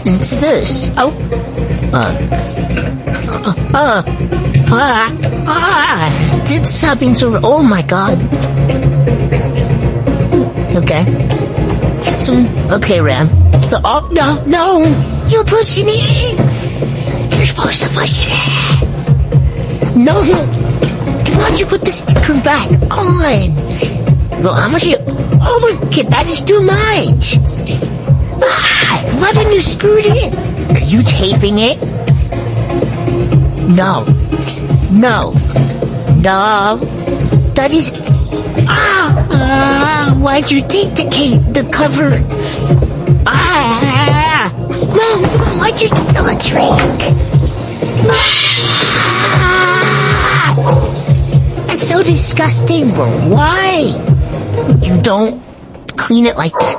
into this. Oh. This happens over. Oh my god. Okay. Okay, Ram. Oh, no! You're pushing it! You're supposed to push it! No! Why'd you put the sticker back on? Well, how much you... Oh my god, that is too much! Why didn't you screw it in? Are you taping it? No. That is... why'd you take the cover? No, why'd you spill a drink? That's so disgusting, bro. Why? You don't clean it like that.